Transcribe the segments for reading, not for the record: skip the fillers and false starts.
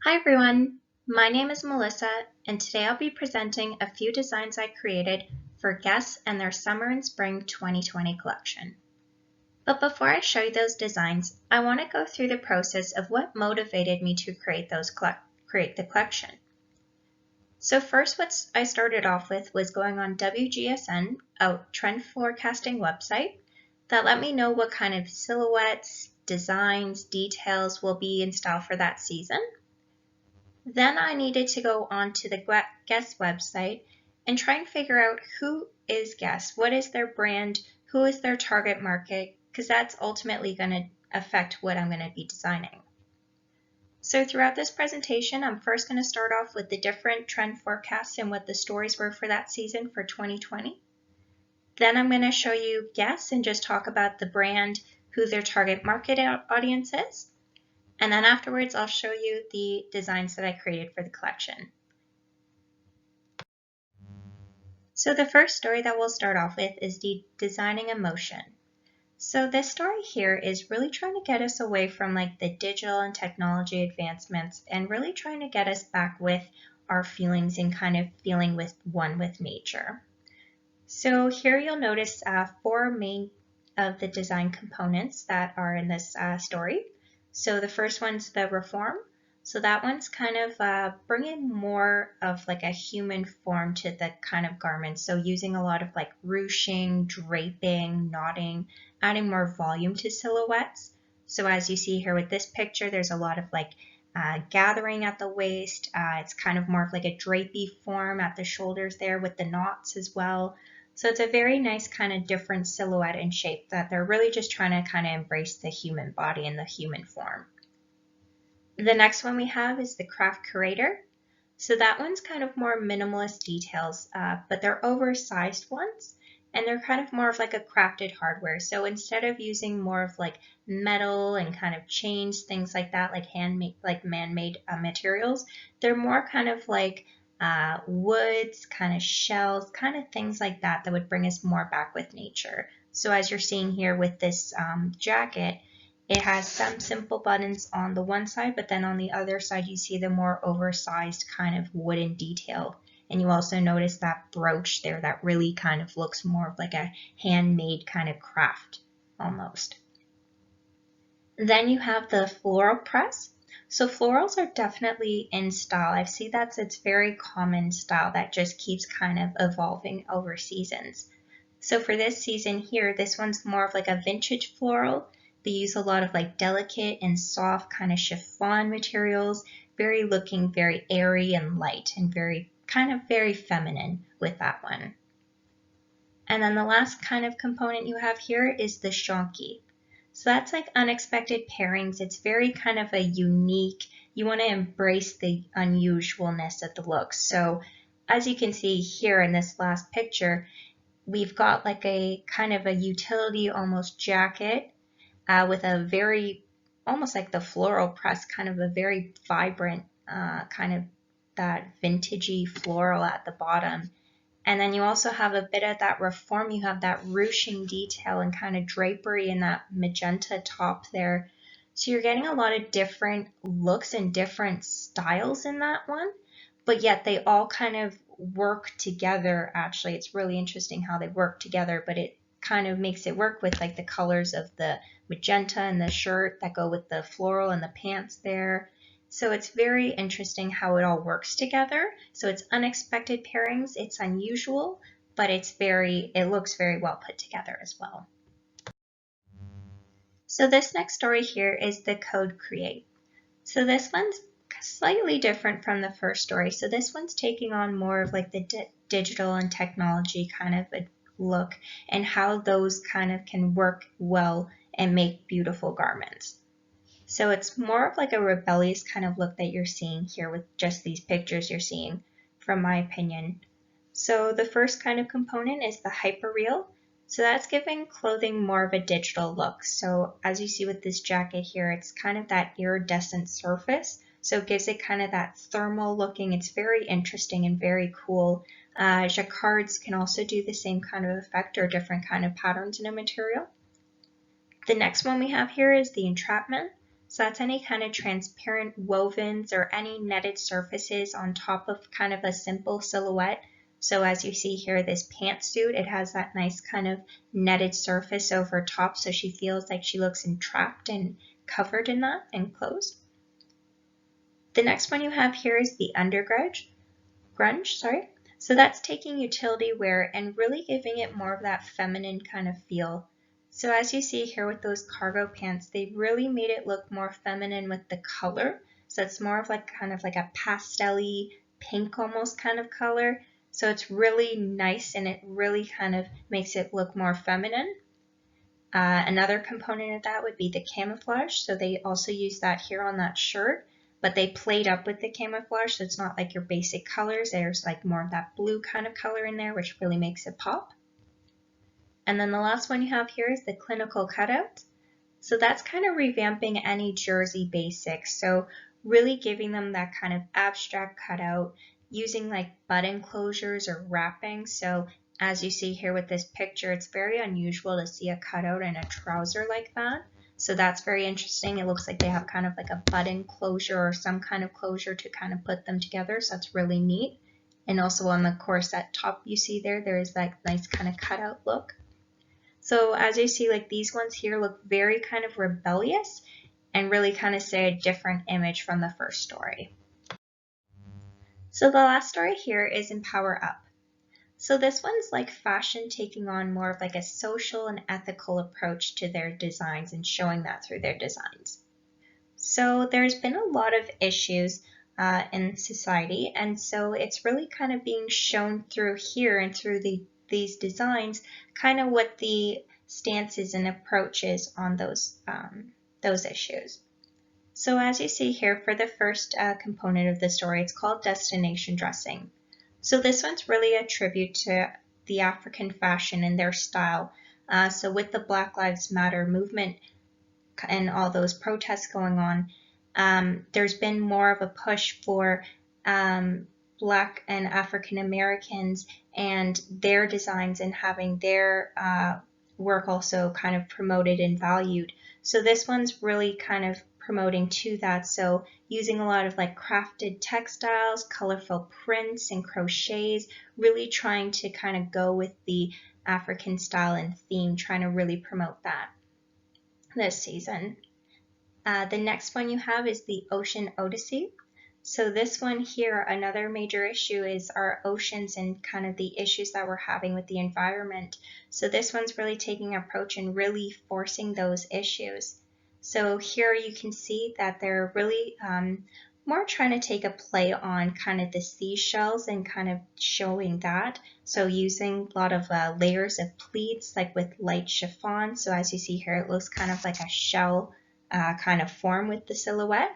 Hi everyone, my name is Melissa and today I'll be presenting a few designs I created for guests and their summer and spring 2020 collection. But before I show you those designs, I want to go through the process of what motivated me to create the collection. So first what I started off with was going on WGSN, a trend forecasting website that let me know what kind of silhouettes, designs, details will be in style for that season. Then I needed to go onto the Guess website and try and figure out who is Guess, what is their brand, who is their target market, because that's ultimately going to affect what I'm going to be designing. So throughout this presentation, I'm first going to start off with the different trend forecasts and what the stories were for that season for 2020. Then I'm going to show you Guess and just talk about the brand, who their target market audience is. And then afterwards, I'll show you the designs that I created for the collection. So the first story that we'll start off with is the designing emotion. So this story here is really trying to get us away from like the digital and technology advancements and really trying to get us back with our feelings and kind of feeling with one with nature. So here you'll notice four main of the design components that are in this story. So the first one's the reform. So that one's kind of bringing more of like a human form to the kind of garment. So using a lot of like ruching, draping, knotting, adding more volume to silhouettes. So as you see here with this picture, there's a lot of like gathering at the waist. It's kind of more of like a drapey form at the shoulders there with the knots as well. So it's a very nice kind of different silhouette and shape that they're really just trying to kind of embrace the human body and the human form. The next one we have is the craft curator. So that one's kind of more minimalist details, but they're oversized ones and they're kind of more of like a crafted hardware. So instead of using more of like metal and kind of chains, things like that, like handmade, like man-made materials, they're more kind of like woods, kind of shells, kind of things like that that would bring us more back with nature. So as you're seeing here with this jacket, it has some simple buttons on the one side, but then on the other side you see the more oversized kind of wooden detail. And you also notice that brooch there that really kind of looks more like a handmade kind of craft almost. Then you have the floral press. So florals are definitely in style. I see it's very common style that just keeps kind of evolving over seasons. So for this season here, this one's more of like a vintage floral. They use a lot of like delicate and soft kind of chiffon materials, looking very airy and light and very feminine with that one. And then the last kind of component you have here is the shonky. So that's like unexpected pairings. It's very kind of a unique, you want to embrace the unusualness of the look. So as you can see here in this last picture, we've got like a kind of a utility almost jacket with a very, almost like the floral press, kind of a very vibrant kind of that vintagey floral at the bottom. And then you also have a bit of that reform. You have that ruching detail and kind of drapery in that magenta top there. So you're getting a lot of different looks and different styles in that one, but yet they all kind of work together. Actually, it's really interesting how they work together, but it kind of makes it work with like the colors of the magenta and the shirt that go with the floral and the pants there. So it's very interesting how it all works together. So it's unexpected pairings, it's unusual, but it looks very well put together as well. So this next story here is the code create. So this one's slightly different from the first story. So this one's taking on more of like the digital and technology kind of a look and how those kind of can work well and make beautiful garments. So it's more of like a rebellious kind of look that you're seeing here with just these pictures you're seeing, from my opinion. So the first kind of component is the hyperreal. So that's giving clothing more of a digital look. So as you see with this jacket here, it's kind of that iridescent surface. So it gives it kind of that thermal looking. It's very interesting and very cool. Jacquards can also do the same kind of effect or different kind of patterns in a material. The next one we have here is the entrapment. So that's any kind of transparent wovens or any netted surfaces on top of kind of a simple silhouette. So as you see here, this pantsuit, it has that nice kind of netted surface over top, so she feels like she looks entrapped and covered in that and closed. The next one you have here is the undergrunge. So that's taking utility wear and really giving it more of that feminine kind of feel. So as you see here with those cargo pants, they really made it look more feminine with the color. So it's more of like kind of like a pastel-y pink almost kind of color. So it's really nice and it really kind of makes it look more feminine. Another component of that would be the camouflage. So they also use that here on that shirt, but they played up with the camouflage. So it's not like your basic colors. There's like more of that blue kind of color in there, which really makes it pop. And then the last one you have here is the clinical cutout. So that's kind of revamping any jersey basics. So really giving them that kind of abstract cutout, using like button closures or wrapping. So as you see here with this picture, it's very unusual to see a cutout in a trouser like that. So that's very interesting. It looks like they have kind of like a button closure or some kind of closure to kind of put them together. So that's really neat. And also on the corset top you see there is that nice kind of cutout look. So as you see, like these ones here look very kind of rebellious and really kind of say a different image from the first story. So the last story here is Empower Up. So this one's like fashion taking on more of like a social and ethical approach to their designs and showing that through their designs. So there's been a lot of issues in society, and so it's really kind of being shown through here and through these designs, kind of what the stances and approaches on those issues. So as you see here, for the first component of the story, it's called destination dressing. So this one's really a tribute to the African fashion and their style. So with the Black Lives Matter movement and all those protests going on, there's been more of a push for Black and African Americans and their designs and having their work also kind of promoted and valued. So this one's really kind of promoting to that. So using a lot of like crafted textiles, colorful prints and crochets, really trying to kind of go with the African style and theme, trying to really promote that this season. The next one you have is the Ocean Odyssey. So this one here, another major issue is our oceans and kind of the issues that we're having with the environment. So this one's really taking an approach and really forcing those issues. So here you can see that they're really more trying to take a play on kind of the seashells and kind of showing that. So using a lot of layers of pleats like with light chiffon. So as you see here, it looks kind of like a shell kind of form with the silhouette.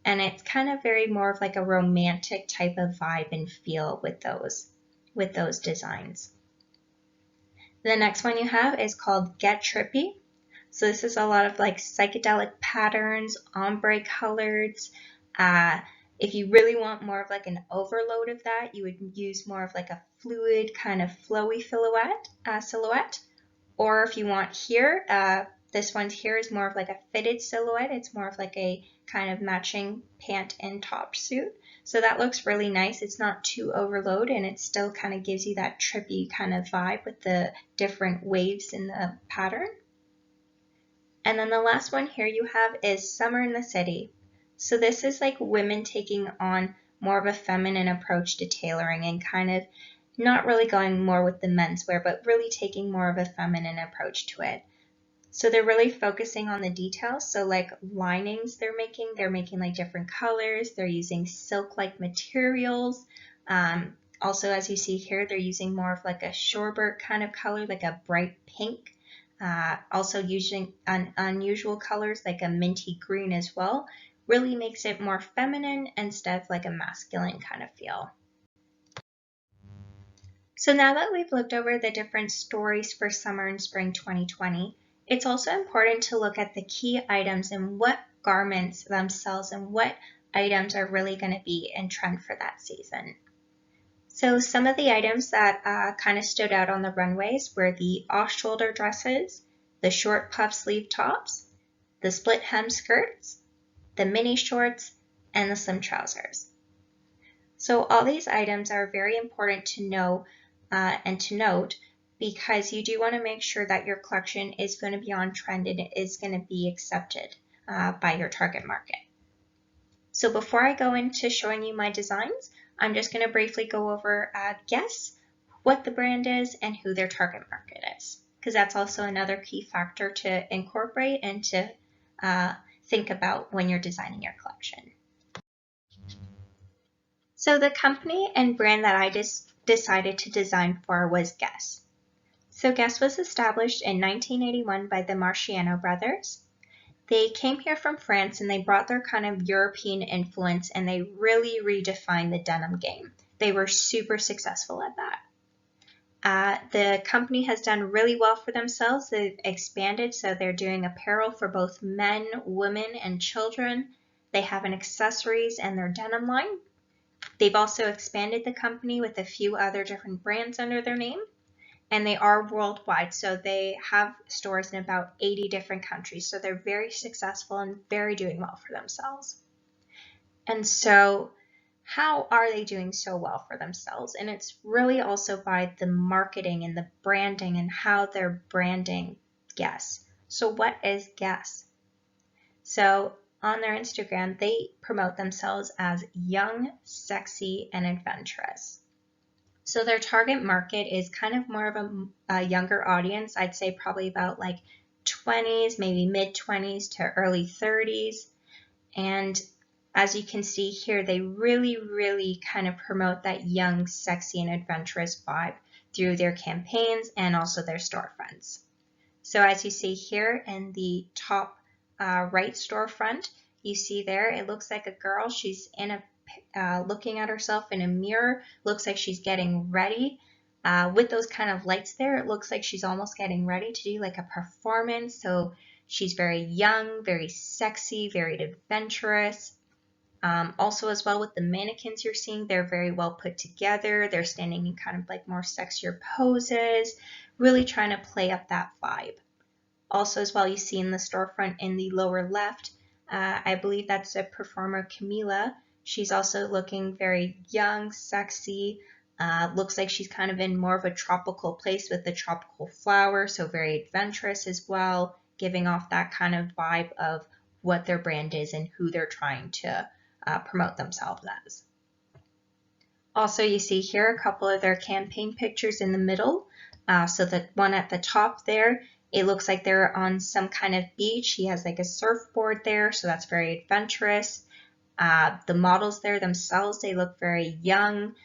And it's kind of very more of like a romantic type of vibe and feel with those designs. The next one you have is called Get Trippy. So this is a lot of like psychedelic patterns, ombre colors. If you really want more of like an overload of that, you would use more of like a fluid kind of flowy silhouette. Or if you want here, this one here is more of like a fitted silhouette. It's more of like a kind of matching pant and top suit. So that looks really nice. It's not too overload and it still kind of gives you that trippy kind of vibe with the different waves in the pattern. And then the last one here you have is Summer in the City. So this is like women taking on more of a feminine approach to tailoring and kind of not really going more with the menswear, but really taking more of a feminine approach to it. So they're really focusing on the details. So like linings they're making like different colors. They're using silk-like materials. Also, as you see here, they're using more of like a shorebird kind of color, like a bright pink. Also using unusual colors like a minty green as well. Really makes it more feminine instead of like a masculine kind of feel. So now that we've looked over the different stories for summer and spring 2020, it's also important to look at the key items and what garments themselves and what items are really going to be in trend for that season. So some of the items that kind of stood out on the runways were the off-shoulder dresses, the short puff sleeve tops, the split hem skirts, the mini shorts, and the slim trousers. So all these items are very important to know and to note, because you do want to make sure that your collection is going to be on trend and it is going to be accepted by your target market. So before I go into showing you my designs, I'm just going to briefly go over guess what the brand is and who their target market is, because that's also another key factor to incorporate and to think about when you're designing your collection. So the company and brand that I decided to design for was Guess. So Guess was established in 1981 by the Marciano brothers. They came here from France and they brought their kind of European influence and they really redefined the denim game. They were super successful at that. The company has done really well for themselves. They've expanded, so they're doing apparel for both men, women, and children. They have an accessories and their denim line. They've also expanded the company with a few other different brands under their name. And they are worldwide, so they have stores in about 80 different countries. So they're very successful and very doing well for themselves. And so how are they doing so well for themselves? And it's really also by the marketing and the branding and how they're branding Guess. So what is Guess? So on their Instagram, they promote themselves as young, sexy, and adventurous. So their target market is kind of more of a younger audience. I'd say probably about like 20s, maybe mid-20s to early 30s. And as you can see here, they really kind of promote that young, sexy, and adventurous vibe through their campaigns and also their storefronts. So as you see here in the top right storefront, you see there, it looks like a girl. She's in a looking at herself in a mirror. Looks like she's getting ready. With those kind of lights there, it looks like she's almost getting ready to do like a performance. So she's very young, very sexy, very adventurous. Also as well with the mannequins you're seeing, they're very well put together. They're standing in kind of like more sexier poses, really trying to play up that vibe. Also as well, you see in the storefront in the lower left, I believe that's a performer, Camila. She's also looking very young, sexy. Looks like she's kind of in more of a tropical place with the tropical flower, so very adventurous as well, giving off that kind of vibe of what their brand is and who they're trying to promote themselves as. Also, you see here a couple of their campaign pictures in the middle. So the one at the top there, it looks like they're on some kind of beach. He has like a surfboard there, so that's very adventurous. The models there themselves, they look very young,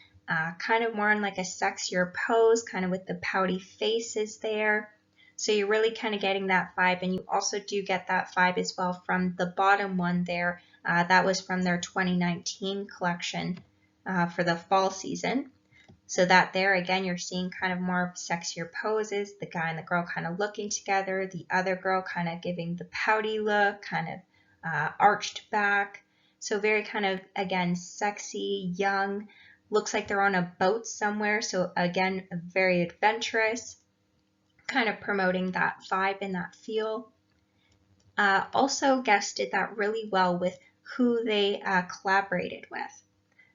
kind of more in like a sexier pose, kind of with the pouty faces there. So you're really kind of getting that vibe, and you also do get that vibe as well from the bottom one there. That was from their 2019 collection for the fall season. So that there, again, you're seeing kind of more sexier poses, the guy and the girl kind of looking together, the other girl kind of giving the pouty look, kind of arched back. So very kind of, again, sexy, young, looks like they're on a boat somewhere. So again, very adventurous, kind of promoting that vibe and that feel. Also, Guess did that really well with who they collaborated with.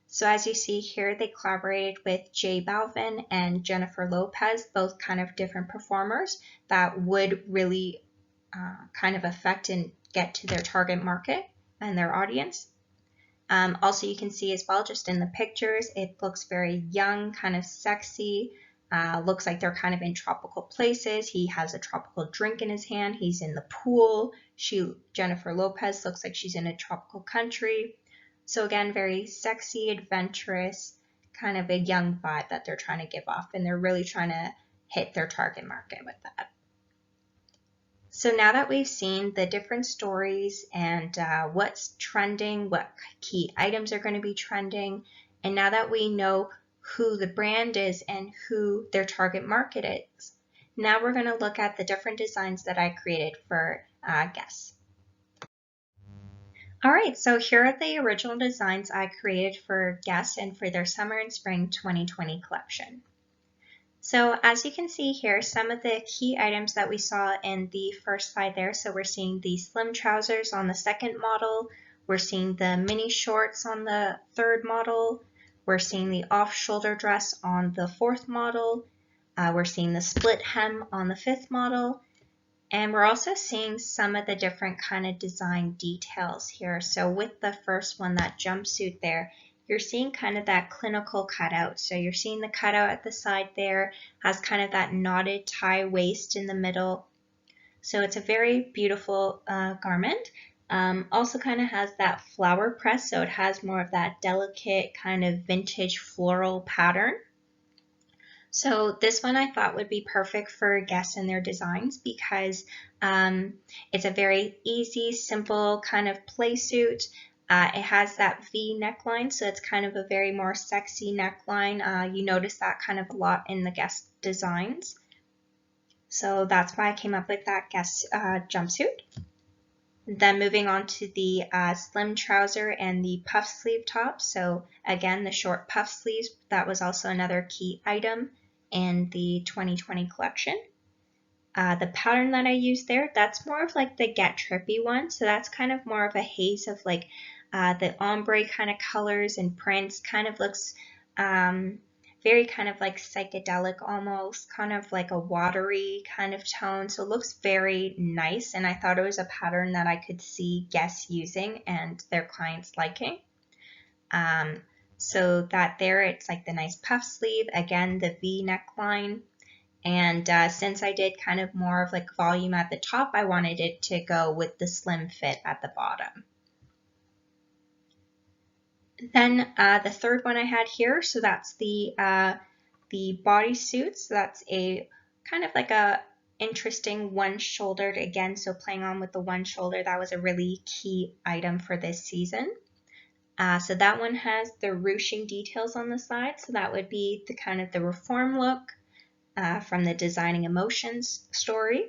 So as you see here, they collaborated with J Balvin and Jennifer Lopez, both kind of different performers that would really kind of affect and get to their target market and their audience. Also, you can see as well, just in the pictures, it looks very young, kind of sexy. Looks like they're kind of in tropical places. He has a tropical drink in his hand. He's in the pool. Jennifer Lopez looks like she's in a tropical country. So again, very sexy, adventurous, kind of a young vibe that they're trying to give off, and they're really trying to hit their target market with that. So now that we've seen the different stories and what's trending, what key items are going to be trending, and now that we know who the brand is and who their target market is, now we're going to look at the different designs that I created for Guess. All right, so here are the original designs I created for Guess and for their summer and spring 2020 collection. So as you can see here, some of the key items that we saw in the first slide there. So we're seeing the slim trousers on the second model. We're seeing the mini shorts on the third model. We're seeing the off-shoulder dress on the fourth model. We're seeing the split hem on the fifth model. And we're also seeing some of the different kind of design details here. So with the first one, that jumpsuit there, you're seeing kind of that clinical cutout. So you're seeing the cutout at the side there, has kind of that knotted tie waist in the middle. So it's a very beautiful garment. Also kind of has that flower press, so it has more of that delicate kind of vintage floral pattern. So this one I thought would be perfect for guests and their designs because it's a very easy, simple kind of play suit. It has that V neckline, so it's kind of a very more sexy neckline. You notice that kind of a lot in the guest designs. So that's why I came up with that guest jumpsuit. Then moving on to the slim trouser and the puff sleeve top. So again, the short puff sleeves, that was also another key item in the 2020 collection. The pattern that I used there, that's more of like the Get Trippy one. So that's kind of more of a haze of like the ombre kind of colors and prints. Kind of looks very kind of like psychedelic almost, kind of like a watery kind of tone. So it looks very nice. And I thought it was a pattern that I could see guests using and their clients liking. So that there, it's like the nice puff sleeve, again, the V neckline. And since I did kind of more of like volume at the top, I wanted it to go with the slim fit at the bottom. Then the third one I had here, so that's the bodysuit. So that's a kind of like a interesting one-shouldered again. So playing on with the one shoulder, that was a really key item for this season. So that one has the ruching details on the side. So that would be the kind of the reform look from the Designing Emotions story.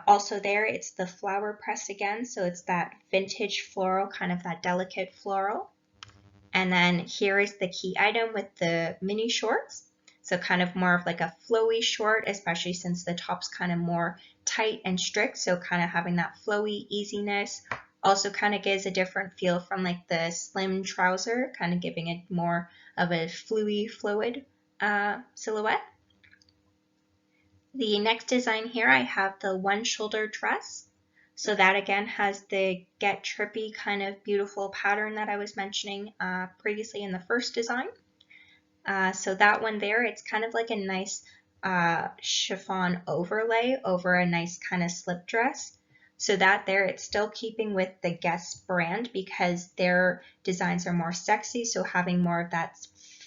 Also there, it's the flower press again. So it's that vintage floral, kind of that delicate floral. And then here is the key item with the mini shorts. So kind of more of like a flowy short, especially since the top's kind of more tight and strict. So kind of having that flowy easiness. Also kind of gives a different feel from like the slim trouser, kind of giving it more of a fluid silhouette. The next design here, I have the one shoulder dress. So that again has the Get Trippy kind of beautiful pattern that I was mentioning previously in the first design. So that one there, it's kind of like a nice chiffon overlay over a nice kind of slip dress. So that there, it's still keeping with the Guess brand because their designs are more sexy. So having more of that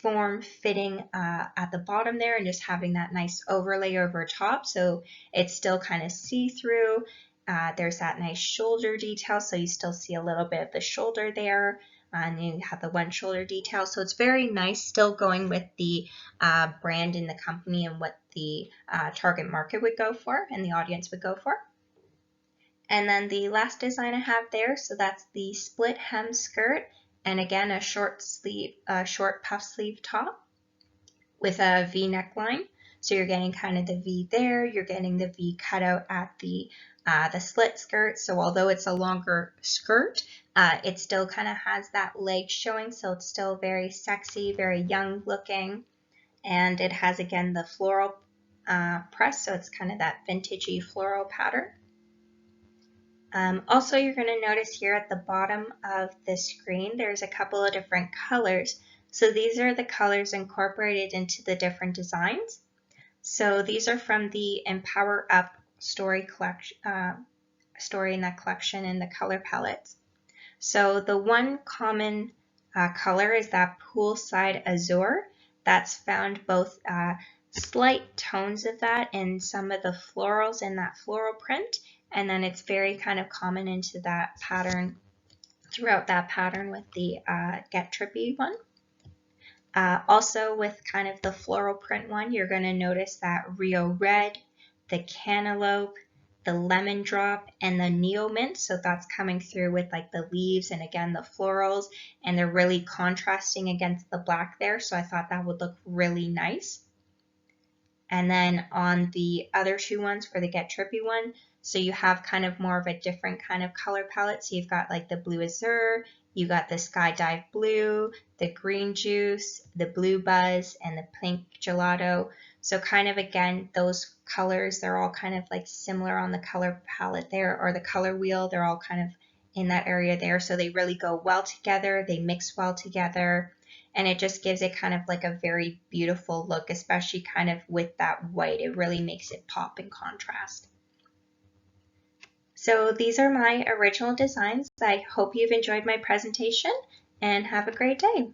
form fitting at the bottom there and just having that nice overlay over top. So it's still kind of see-through. There's that nice shoulder detail, so you still see a little bit of the shoulder there, and you have the one shoulder detail. So it's very nice, still going with the brand in the company and what the target market would go for and the audience would go for. And then the last design I have there, so that's the split hem skirt, and again a short puff sleeve top with a V neckline. So you're getting kind of the V there, you're getting the V cutout at the slit skirt. So although it's a longer skirt, it still kind of has that leg showing. So it's still very sexy, very young looking. And it has, again, the floral press. So it's kind of that vintagey floral pattern. Also, you're going to notice here at the bottom of the screen, there's a couple of different colors. So these are the colors incorporated into the different designs. So these are from the Empower Up story in that collection in the color palettes. So the one common color is that poolside azure. That's found both slight tones of that in some of the florals in that floral print, and then it's very kind of common into that pattern, throughout that pattern with the Get Trippy one. Also with kind of the floral print one, you're going to notice that Rio Red, the Cantaloupe, the Lemon Drop, and the Neo Mint. So that's coming through with like the leaves and again the florals, and they're really contrasting against the black there. So I thought that would look really nice. And then on the other two ones for the Get Trippy one, So you have kind of more of a different kind of color palette. So you've got like the blue azure, you got the skydive blue, the green juice, the blue buzz, and the pink gelato. So kind of again, those colors, they're all kind of like similar on the color palette there, or the color wheel. They're all kind of in that area there. So they really go well together. They mix well together. And it just gives it kind of like a very beautiful look, especially kind of with that white. It really makes it pop in contrast. So these are my original designs. I hope you've enjoyed my presentation and have a great day.